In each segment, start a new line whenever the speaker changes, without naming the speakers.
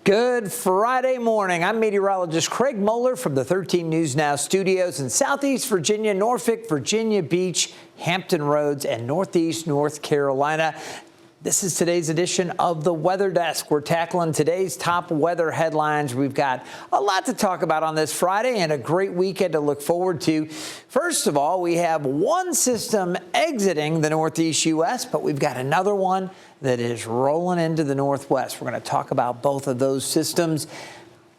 Good Friday morning. I'm meteorologist Craig Moeller from the 13 News Now studios in Southeast Virginia, Norfolk, Virginia Beach, Hampton Roads, and Northeast North Carolina. This is today's edition of the Weather Desk. We're tackling today's top weather headlines. We've got a lot to talk about on this Friday and a great weekend to look forward to. First of all, we have one system exiting the Northeast U.S., but we've got another one that is rolling into the Northwest. We're going to talk about both of those systems.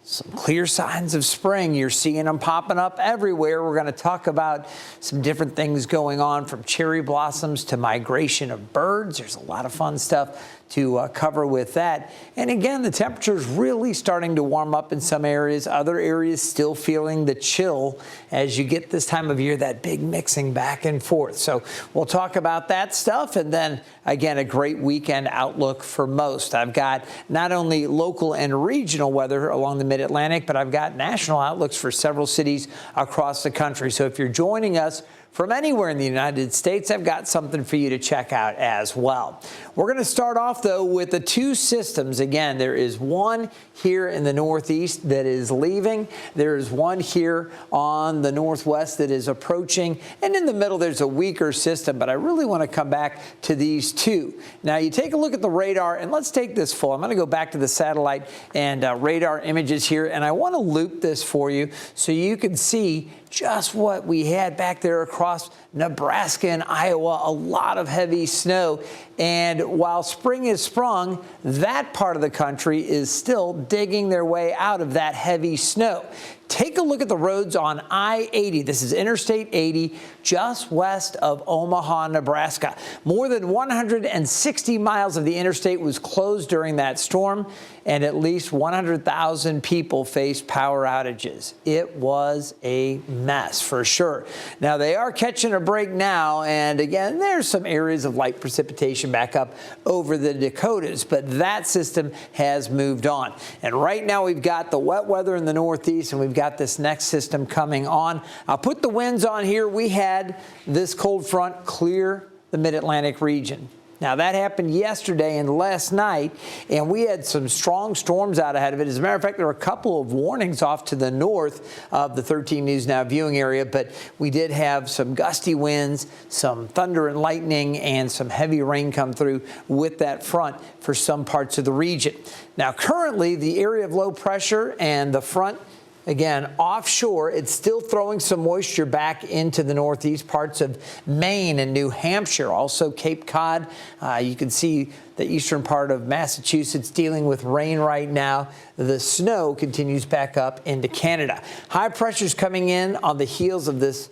Some clear signs of spring. You're seeing them popping up everywhere. We're going to talk about some different things going on, from cherry blossoms to migration of birds. There's a lot of fun stuff to cover with that. And again, the temperature's really starting to warm up in some areas. Other areas still feeling the chill as you get this time of year, that big mixing back and forth. So we'll talk about that stuff. And then again, a great weekend outlook for most. I've got not only local and regional weather along the Mid-Atlantic, but I've got national outlooks for several cities across the country. So if you're joining us from anywhere in the United States, I've got something for you to check out as well. We're going to start off, though, with the two systems. Again, there is one here in the Northeast that is leaving. There is one here on the Northwest that is approaching. And in the middle, there's a weaker system. But I really want to come back to these two. Now, you take a look at the radar, and let's take this full. I'm going to go back to the satellite and radar images here. And I want to loop this for you so you can see just what we had back there across Nebraska and Iowa, a lot of heavy snow. And while spring is sprung, that part of the country is still digging their way out of that heavy snow. Take a look at the roads on I-80. This is Interstate 80, just west of Omaha, Nebraska. More than 160 miles of the interstate was closed during that storm, and at least 100,000 people faced power outages. It was a mess for sure. Now, they are catching a break now, and again, there's some areas of light precipitation back up over the Dakotas, but that system has moved on. And right now, we've got the wet weather in the Northeast, and we've got this next system coming on. I'll put the winds on here. We had this cold front clear the Mid-Atlantic region. Now, that happened yesterday and last night, and we had some strong storms out ahead of it. As a matter of fact, there were a couple of warnings off to the north of the 13 News Now viewing area, but we did have some gusty winds, some thunder and lightning, and some heavy rain come through with that front for some parts of the region. Now, currently, the area of low pressure and the front, again, offshore, it's still throwing some moisture back into the northeast parts of Maine and New Hampshire, also Cape Cod. You can see the eastern part of Massachusetts dealing with rain right now. The snow continues back up into Canada. High pressure's coming in on the heels of this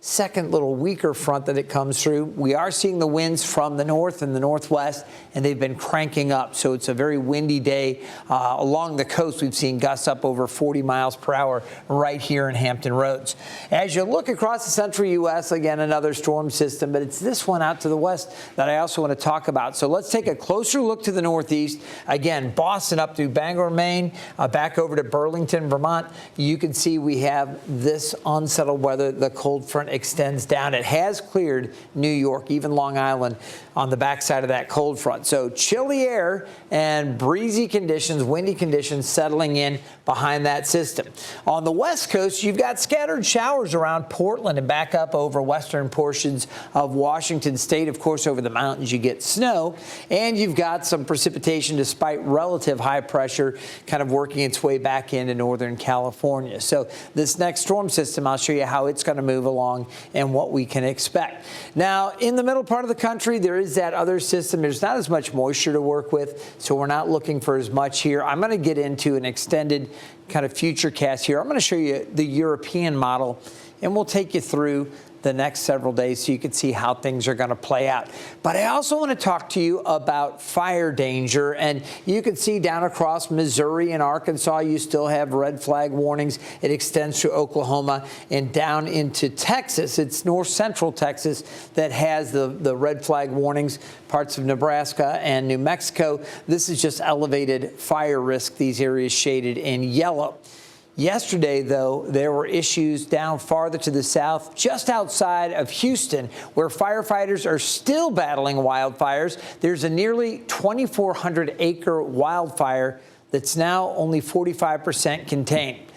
second little weaker front that it comes through. We are seeing the winds from the north and the northwest, and they've been cranking up. So it's a very windy day. Along the coast, we've seen gusts up over 40 miles per hour right here in Hampton Roads. As you look across the central U.S., again, another storm system, but it's this one out to the west that I also want to talk about. So let's take a closer look to the northeast. Again, Boston up through Bangor, Maine, back over to Burlington, Vermont. You can see we have this unsettled weather. The cold front extends down. It has cleared New York, even Long Island, on the backside of that cold front. So chilly air and breezy conditions, windy conditions settling in behind that system. On the west coast, you've got scattered showers around Portland and back up over western portions of Washington state. Of course, over the mountains, you get snow, and you've got some precipitation despite relative high pressure kind of working its way back into Northern California. So this next storm system, I'll show you how it's going to move along and what we can expect. Now, in the middle part of the country, there is that other system. There's not as much moisture to work with, so we're not looking for as much here. I'm going to get into an extended kind of future cast here. I'm going to show you the European model, and we'll take you through the next several days so you can see how things are going to play out. But I also want to talk to you about fire danger. And you can see down across Missouri and Arkansas, you still have red flag warnings. It extends to Oklahoma and down into Texas. It's north central Texas that has the red flag warnings, parts of Nebraska and New Mexico. This is just elevated fire risk, these areas shaded in yellow. Yesterday, though, there were issues down farther to the south, just outside of Houston, where firefighters are still battling wildfires. There's a nearly 2,400-acre wildfire that's now only 45% contained.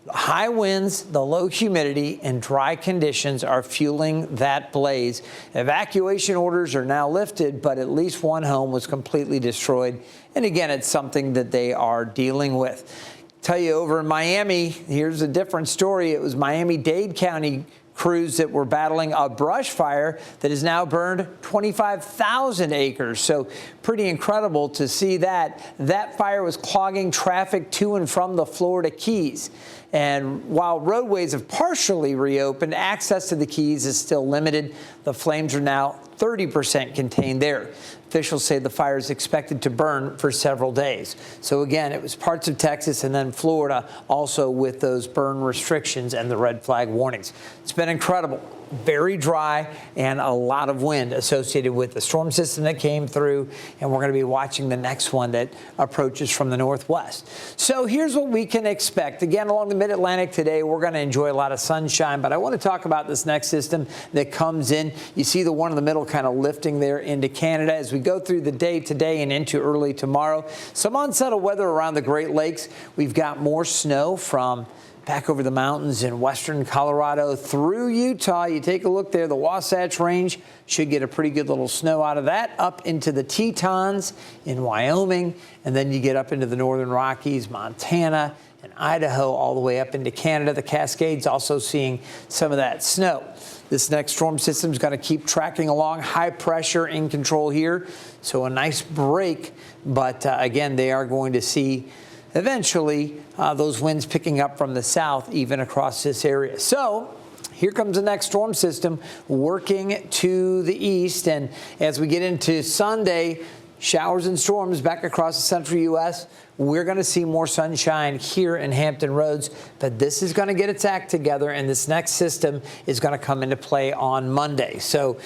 High winds, the low humidity, and dry conditions are fueling that blaze. Evacuation orders are now lifted, but at least one home was completely destroyed. And again, it's something that they are dealing with. Tell you, over in Miami, here's a different story. It was Miami-Dade County crews that were battling a brush fire that has now burned 25,000 acres. So pretty incredible to see that. That fire was clogging traffic to and from the Florida Keys. And while roadways have partially reopened, access to the Keys is still limited. The flames are now 30% contained there. Officials say the fire is expected to burn for several days. So again, it was parts of Texas and then Florida also with those burn restrictions and the red flag warnings. It's been incredible. Very dry and a lot of wind associated with the storm system that came through, and we're going to be watching the next one that approaches from the northwest. So here's what we can expect. Again, along the mid-Atlantic today, we're going to enjoy a lot of sunshine, but I want to talk about this next system that comes in. You see the one in the middle kind of lifting there into Canada as we go through the day today and into early tomorrow. Some unsettled weather around the Great Lakes. We've got more snow from back over the mountains in western Colorado through Utah. You take a look there, the Wasatch Range should get a pretty good little snow out of that, up into the Tetons in Wyoming, and then you get up into the northern Rockies, Montana, and Idaho, all the way up into Canada. The Cascades also seeing some of that snow. This next storm system is going to keep tracking along. High pressure in control here, so a nice break, but again, they are going to see eventually those winds picking up from the south, even across this area. So here comes the next storm system working to the east. And as we get into Sunday, showers and storms back across the central U.S. We're going to see more sunshine here in Hampton Roads, but this is going to get its act together, and this next system is going to come into play on Monday. So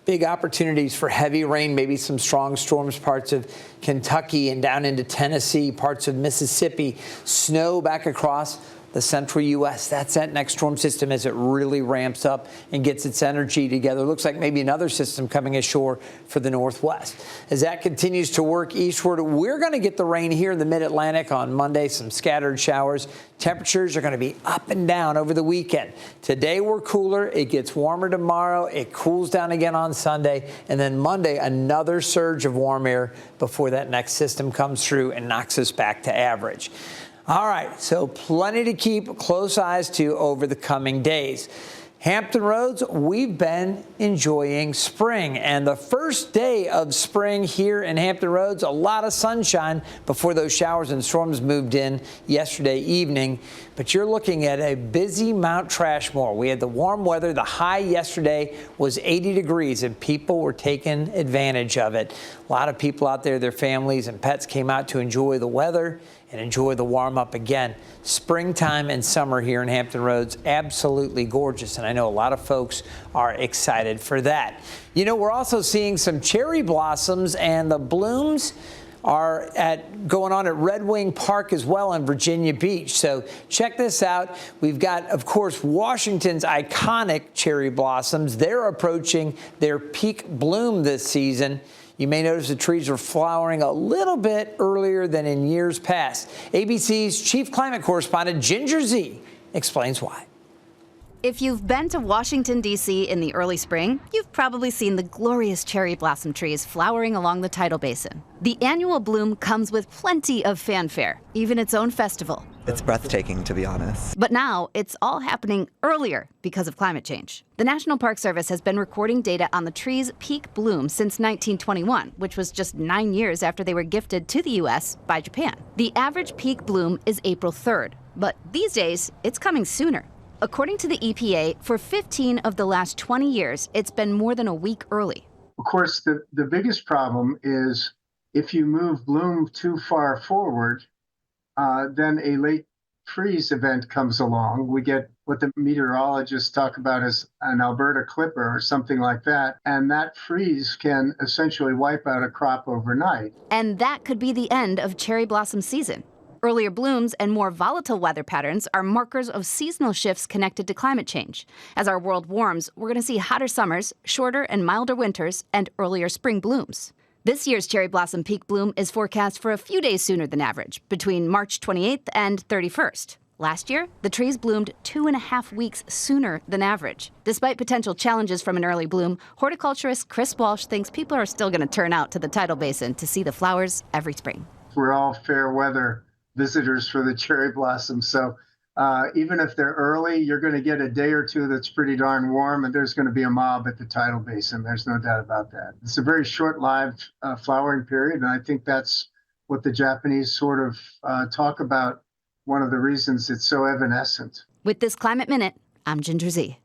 big opportunities for heavy rain, maybe some strong storms, parts of Kentucky and down into Tennessee, parts of Mississippi, snow back across the central U.S. That's that next storm system as it really ramps up and gets its energy together. Looks like maybe another system coming ashore for the northwest. As that continues to work eastward, we're going to get the rain here in the mid-Atlantic on Monday, some scattered showers. Temperatures are going to be up and down over the weekend. Today we're cooler. It gets warmer tomorrow. It cools down again on Sunday. And then Monday, another surge of warm air before that next system comes through and knocks us back to average. All right, so plenty to keep close eyes to over the coming days. Hampton Roads, we've been enjoying spring, and the first day of spring here in Hampton Roads, a lot of sunshine before those showers and storms moved in yesterday evening. But you're looking at a busy Mount Trashmore. We had the warm weather. The high yesterday was 80 degrees, and people were taking advantage of it. A lot of people out there, their families and pets came out to enjoy the weather and enjoy the warm up again. Springtime and summer here in Hampton Roads, absolutely gorgeous. And I know a lot of folks are excited for that. You know, we're also seeing some cherry blossoms, and the blooms are going on at Red Wing Park as well in Virginia Beach. So check this out. We've got, of course, Washington's iconic cherry blossoms. They're approaching their peak bloom this season. You may notice the trees are flowering a little bit earlier than in years past. ABC's chief climate correspondent Ginger Z explains why.
If you've been to Washington, D.C. in the early spring, you've probably seen the glorious cherry blossom trees flowering along the tidal basin. The annual bloom comes with plenty of fanfare, even its own festival.
It's breathtaking, to be honest.
But now it's all happening earlier because of climate change. The National Park Service has been recording data on the tree's peak bloom since 1921, which was just 9 years after they were gifted to the U.S. by Japan. The average peak bloom is April 3rd, but these days it's coming sooner. According to the EPA, for 15 of the last 20 years, it's been more than a week early.
Of course, the biggest problem is if you move bloom too far forward, then a late freeze event comes along. We get what the meteorologists talk about as an Alberta clipper or something like that. And that freeze can essentially wipe out a crop overnight.
And that could be the end of cherry blossom season. Earlier blooms and more volatile weather patterns are markers of seasonal shifts connected to climate change. As our world warms, we're going to see hotter summers, shorter and milder winters, and earlier spring blooms. This year's cherry blossom peak bloom is forecast for a few days sooner than average, between March 28th and 31st. Last year, the trees bloomed 2.5 weeks sooner than average. Despite potential challenges from an early bloom, horticulturist Chris Walsh thinks people are still going to turn out to the tidal basin to see the flowers every spring.
We're all fair weather visitors for the cherry blossom, so even if they're early, you're going to get a day or two that's pretty darn warm, and there's going to be a mob at the tidal basin. There's no doubt about that. It's a very short-lived flowering period, and I think that's what the Japanese sort of talk about, one of the reasons it's so evanescent.
With this Climate Minute, I'm Ginger Z.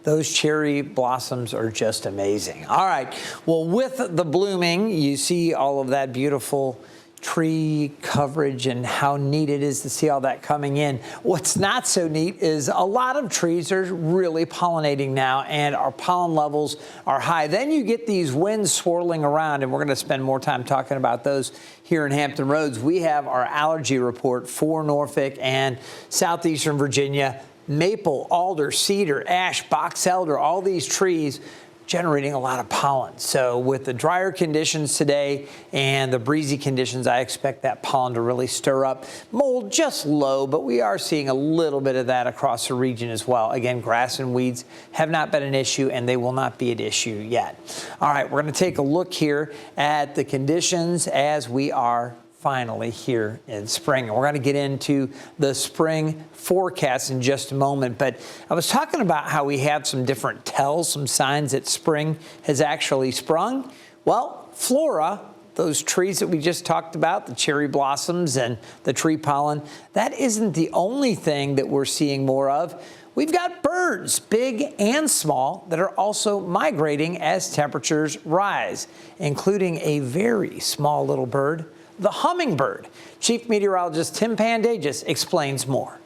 Those cherry blossoms are just amazing. All right, well, with the blooming, you see all of that beautiful tree coverage and how neat it is to see all that coming in. What's not so neat is a lot of trees are really pollinating now, and our pollen levels are high. Then you get these winds swirling around, and we're going to spend more time talking about those here in Hampton Roads. We have our allergy report for Norfolk and southeastern Virginia. Maple, alder, cedar, ash, box elder, all these trees generating a lot of pollen. So with the drier conditions today and the breezy conditions, I expect that pollen to really stir up. Mold just low, but we are seeing a little bit of that across the region as well. Again, grass and weeds have not been an issue, and they will not be an issue yet. All right, we're going to take a look here at the conditions as we are finally here in spring. And we're going to get into the spring forecast in just a moment. But I was talking about how we have some different tells, some signs that spring has actually sprung. Well, flora, those trees that we just talked about, the cherry blossoms and the tree pollen, that isn't the only thing that we're seeing more of. We've got birds, big and small, that are also migrating as temperatures rise, including a very small little bird, the hummingbird. Chief Meteorologist Tim Pandagis explains more.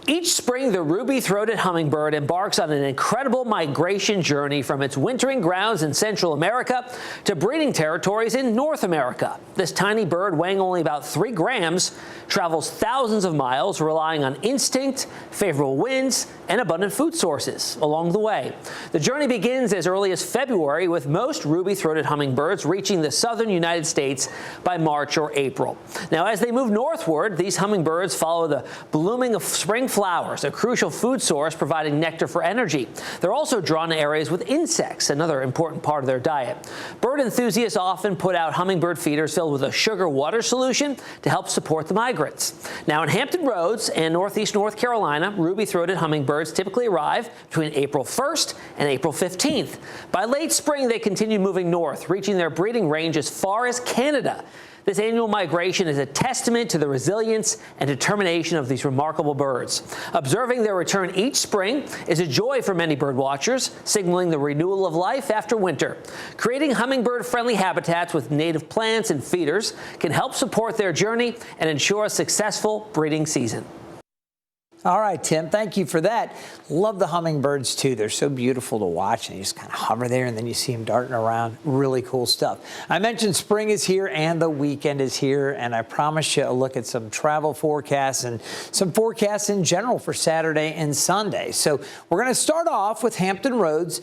Each spring, the ruby-throated hummingbird embarks on an incredible migration journey from its wintering grounds in Central America to breeding territories in North America. This tiny bird, weighing only about 3 grams, travels thousands of miles, relying on instinct, favorable winds, and abundant food sources along the way. The journey begins as early as February, with most ruby-throated hummingbirds reaching the southern United States by March or April. Now, as they move northward, these hummingbirds follow the blooming of spring flowers, a crucial food source providing nectar for energy. They're also drawn to areas with insects, another important part of their diet. Bird enthusiasts often put out hummingbird feeders filled with a sugar water solution to help support the migrants. Now, in Hampton Roads and northeast North Carolina, ruby-throated hummingbirds typically arrive between April 1st and April 15th. By late spring, they continue moving north, reaching their breeding range as far as Canada. This annual migration is a testament to the resilience and determination of these remarkable birds. Observing their return each spring is a joy for many bird watchers, signaling the renewal of life after winter. Creating hummingbird-friendly habitats with native plants and feeders can help support their journey and ensure a successful breeding season.
All right, Tim, thank you for that. Love the hummingbirds, too. They're so beautiful to watch, and you just kind of hover there, and then you see them darting around. Really cool stuff. I mentioned spring is here, and the weekend is here, and I promised you a look at some travel forecasts and some forecasts in general for Saturday and Sunday. So we're going to start off with Hampton Roads.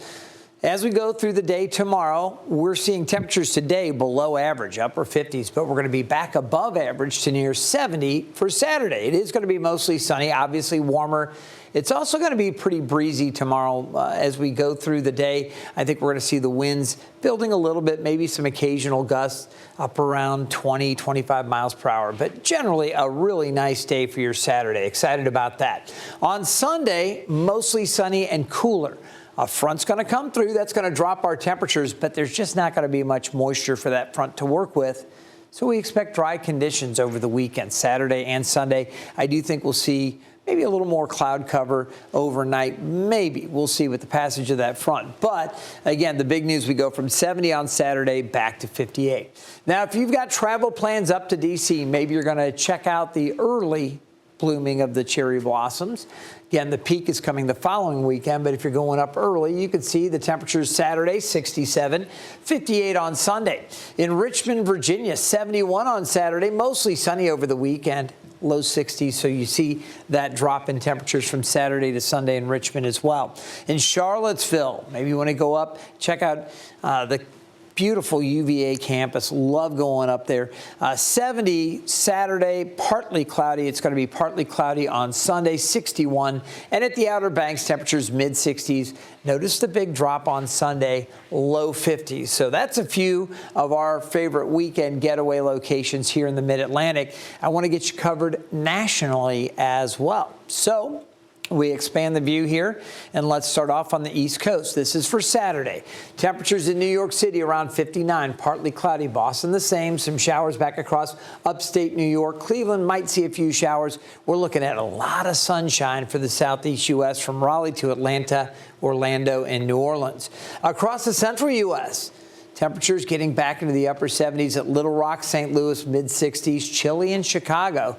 As we go through the day tomorrow, we're seeing temperatures today below average, upper 50s, but we're going to be back above average to near 70 for Saturday. It is going to be mostly sunny, obviously warmer. It's also going to be pretty breezy tomorrow as we go through the day. I think we're going to see the winds building a little bit, maybe some occasional gusts up around 20, 25 miles per hour. But generally a really nice day for your Saturday. Excited about that. On Sunday, mostly sunny and cooler. A front's going to come through. That's going to drop our temperatures, but there's just not going to be much moisture for that front to work with. So we expect dry conditions over the weekend, Saturday and Sunday. I do think we'll see maybe a little more cloud cover overnight. Maybe we'll see with the passage of that front. But again, the big news, we go from 70 on Saturday back to 58. Now, if you've got travel plans up to D.C., maybe you're going to check out the early blooming of the cherry blossoms. Again, the peak is coming the following weekend, but if you're going up early, you can see the temperatures Saturday, 67, 58 on Sunday. In Richmond, Virginia, 71 on Saturday, mostly sunny over the weekend, low 60s, so you see that drop in temperatures from Saturday to Sunday in Richmond as well. In Charlottesville, maybe you want to go up, check out the Beautiful UVA campus. Love going up there. 70 Saturday, partly cloudy. It's going to be partly cloudy on Sunday, 61. And at the Outer Banks, temperatures mid-60s. Notice the big drop on Sunday, low 50s. So that's a few of our favorite weekend getaway locations here in the Mid-Atlantic. I want to get you covered nationally as well. So we expand the view here, and let's start off on the East Coast. This is for Saturday. Temperatures in New York City around 59, partly cloudy. Boston the same. Some showers back across upstate New York. Cleveland might see a few showers. We're looking at a lot of sunshine for the southeast U.S. from Raleigh to Atlanta, Orlando, and New Orleans. Across the central U.S., temperatures getting back into the upper 70s at Little Rock, St. Louis, mid-60s. Chilly in Chicago.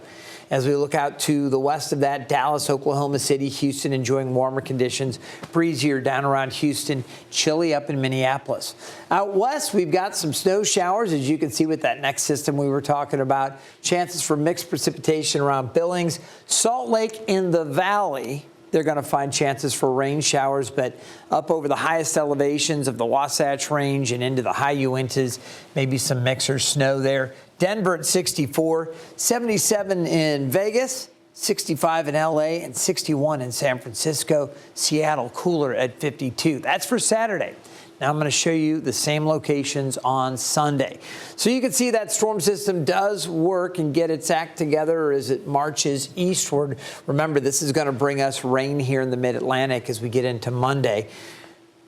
As we look out to the west of that, Dallas, Oklahoma City, Houston enjoying warmer conditions. Breezier down around Houston, chilly up in Minneapolis. Out west, we've got some snow showers, as you can see with that next system we were talking about. Chances for mixed precipitation around Billings. Salt Lake in the valley, they're going to find chances for rain showers, but up over the highest elevations of the Wasatch Range and into the high Uintas, maybe some mixer snow there. Denver at 64, 77 in Vegas, 65 in L.A., and 61 in San Francisco. Seattle cooler at 52. That's for Saturday. Now I'm going to show you the same locations on Sunday. So you can see that storm system does work and get its act together as it marches eastward. Remember, this is going to bring us rain here in the Mid-Atlantic as we get into Monday.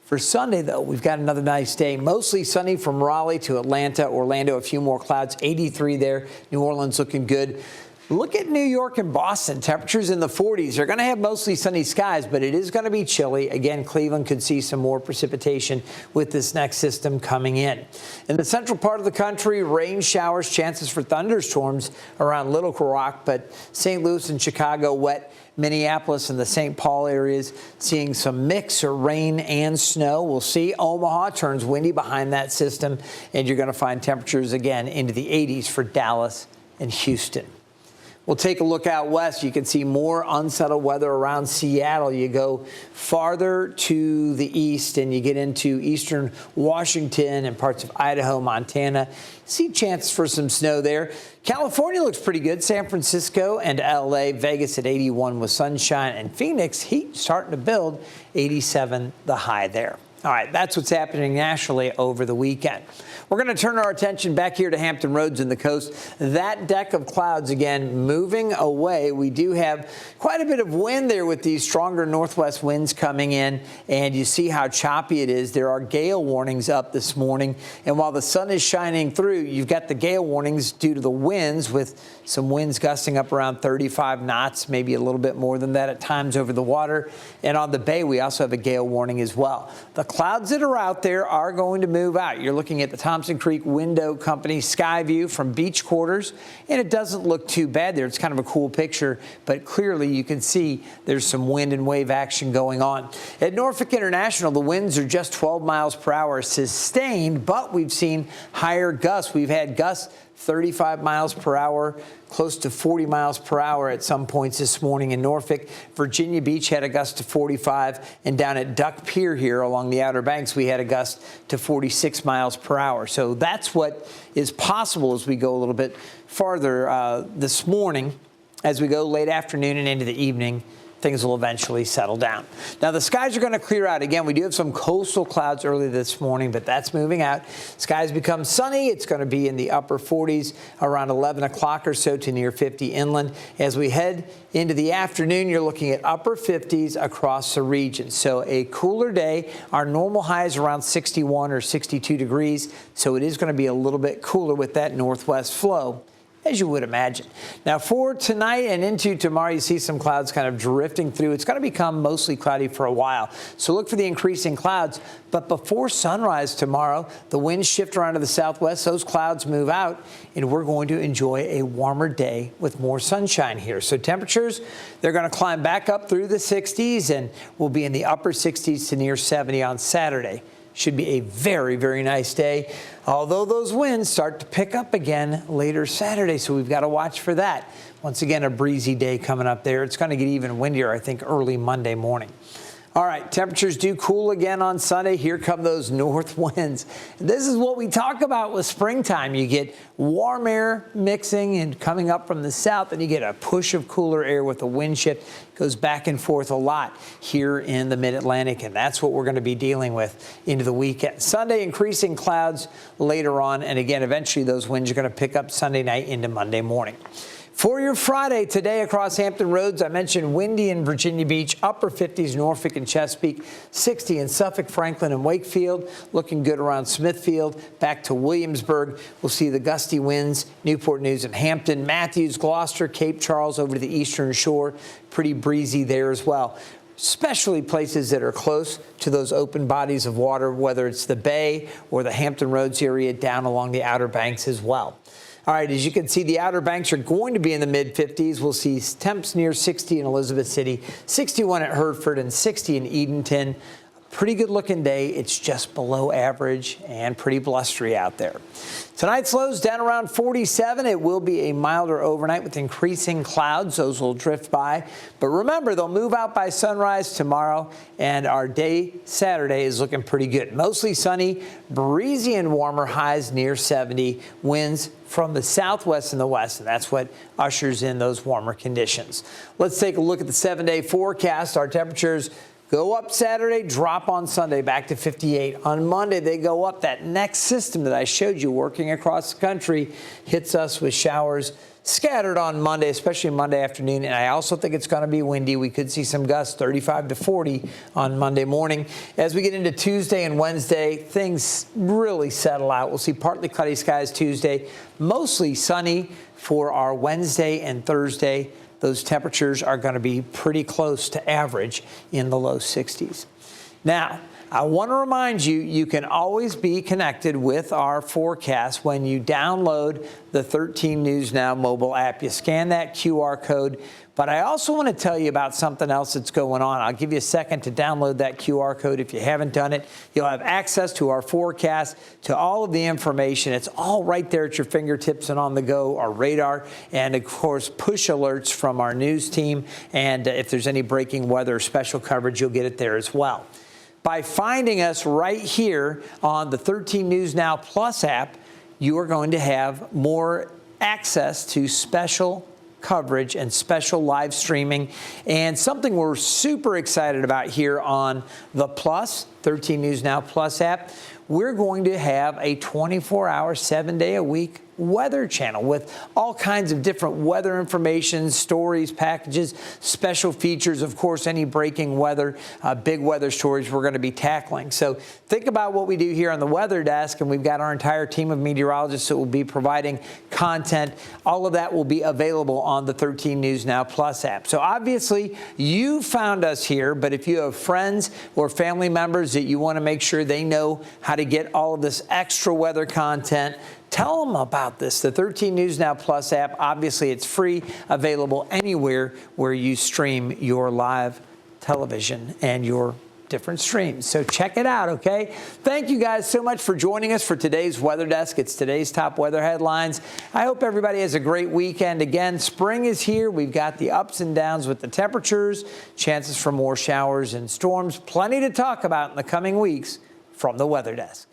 For Sunday, though, we've got another nice day. Mostly sunny from Raleigh to Atlanta, Orlando, a few more clouds, 83 there. New Orleans looking good. Look at New York and Boston. Temperatures in the 40s. They're going to have mostly sunny skies, but it is going to be chilly. Again, Cleveland could see some more precipitation with this next system coming in. In the central part of the country, rain showers, chances for thunderstorms around Little Rock, but St. Louis and Chicago wet. Minneapolis and the St. Paul areas seeing some mix of rain and snow. We'll see. Omaha turns windy behind that system, and you're going to find temperatures again into the 80s for Dallas and Houston. We'll take a look out west. You can see more unsettled weather around Seattle. You go farther to the east and you get into eastern Washington and parts of Idaho, Montana. See chances for some snow there. California looks pretty good. San Francisco and L.A. Vegas at 81 with sunshine. And Phoenix, heat starting to build, 87 the high there. All right, that's what's happening nationally over the weekend. We're going to turn our attention back here to Hampton Roads and the coast. That deck of clouds, again, moving away. We do have quite a bit of wind there with these stronger northwest winds coming in, and you see how choppy it is. There are gale warnings up this morning, and while the sun is shining through, you've got the gale warnings due to the winds, with some winds gusting up around 35 knots, maybe a little bit more than that at times over the water. And on the bay, we also have a gale warning as well. The clouds that are out there are going to move out. You're looking at the Thompson Creek Window Company sky view from beach quarters, and it doesn't look too bad there. It's kind of a cool picture, but clearly you can see there's some wind and wave action going on. At Norfolk International, the winds are just 12 miles per hour sustained, but we've seen higher gusts. We've had gusts 35 miles per hour, close to 40 miles per hour at some points this morning in Norfolk. Virginia Beach had a gust to 45, and down at Duck Pier here along the Outer Banks, we had a gust to 46 miles per hour. So that's what is possible as we go a little bit farther this morning. As we go late afternoon and into the evening, things will eventually settle down. Now, the skies are going to clear out. Again, we do have some coastal clouds early this morning, but that's moving out. Skies become sunny. It's going to be in the upper 40s around 11 o'clock or so to near 50 inland. As we head into the afternoon, you're looking at upper 50s across the region. So a cooler day. Our normal high is around 61 or 62 degrees. So it is going to be a little bit cooler with that northwest flow, as you would imagine. Now, for tonight and into tomorrow, you see some clouds kind of drifting through. It's going to become mostly cloudy for a while. So look for the increasing clouds. But before sunrise tomorrow, the winds shift around to the southwest. Those clouds move out, and we're going to enjoy a warmer day with more sunshine here. So temperatures, they're going to climb back up through the 60s, and we'll be in the upper 60s to near 70 on Saturday. Should be a very, very nice day, although those winds start to pick up again later Saturday, so we've got to watch for that. Once again, a breezy day coming up there. It's going to get even windier, I think, early Monday morning. All right, temperatures do cool again on Sunday. Here come those north winds. This is what we talk about with springtime. You get warm air mixing and coming up from the south, and you get a push of cooler air with the wind shift. It goes back and forth a lot here in the mid-Atlantic, and that's what we're going to be dealing with into the weekend. Sunday, increasing clouds later on, and again, eventually those winds are going to pick up Sunday night into Monday morning. For your Friday today across Hampton Roads, I mentioned windy in Virginia Beach, upper 50s, Norfolk and Chesapeake, 60 in Suffolk, Franklin and Wakefield, looking good around Smithfield, back to Williamsburg. We'll see the gusty winds, Newport News and Hampton, Matthews, Gloucester, Cape Charles over to the eastern shore, pretty breezy there as well. Especially places that are close to those open bodies of water, whether it's the Bay or the Hampton Roads area down along the Outer Banks as well. All right, as you can see, the Outer Banks are going to be in the mid-50s. We'll see temps near 60 in Elizabeth City, 61 at Hertford, and 60 in Edenton. Pretty good looking day. It's just below average and pretty blustery out there. Tonight's lows down around 47. It will be a milder overnight with increasing clouds. Those will drift by. But remember, they'll move out by sunrise tomorrow, and our day Saturday is looking pretty good. Mostly sunny, breezy and warmer, highs near 70. Winds from the southwest and the west, and that's what ushers in those warmer conditions. Let's take a look at the 7-day forecast. Our temperatures go up Saturday, drop on Sunday, back to 58. On Monday, they go up. That next system that I showed you working across the country hits us with showers scattered on Monday, especially Monday afternoon. And I also think it's going to be windy. We could see some gusts, 35 to 40 on Monday morning. As we get into Tuesday and Wednesday, things really settle out. We'll see partly cloudy skies Tuesday, mostly sunny for our Wednesday and Thursday. Those temperatures are going to be pretty close to average in the low 60s. Now, I want to remind you, you can always be connected with our forecast when you download the 13 News Now mobile app. You scan that QR code. But I also want to tell you about something else that's going on. I'll give you a second to download that QR code if you haven't done it. You'll have access to our forecast, to all of the information. It's all right there at your fingertips and on the go, our radar, and of course, push alerts from our news team. And if there's any breaking weather or special coverage, you'll get it there as well. By finding us right here on the 13 News Now Plus app, you are going to have more access to special coverage and special live streaming, and something we're super excited about here on the Plus, 13 News Now Plus app. We're going to have a 24-hour, 7-day-a-week weather channel with all kinds of different weather information, stories, packages, special features, of course, any breaking weather, big weather stories we're going to be tackling. So think about what we do here on the weather desk, and we've got our entire team of meteorologists that will be providing content. All of that will be available on the 13 News Now Plus app. So obviously, you found us here, but if you have friends or family members that you want to make sure they know how to get all of this extra weather content, tell them about this. The 13 News Now Plus app, obviously it's free, available anywhere where you stream your live television and your different streams. So check it out, okay? Thank you guys so much for joining us for today's Weather Desk. It's today's top weather headlines. I hope everybody has a great weekend. Again, spring is here. We've got the ups and downs with the temperatures, chances for more showers and storms. Plenty to talk about in the coming weeks from the Weather Desk.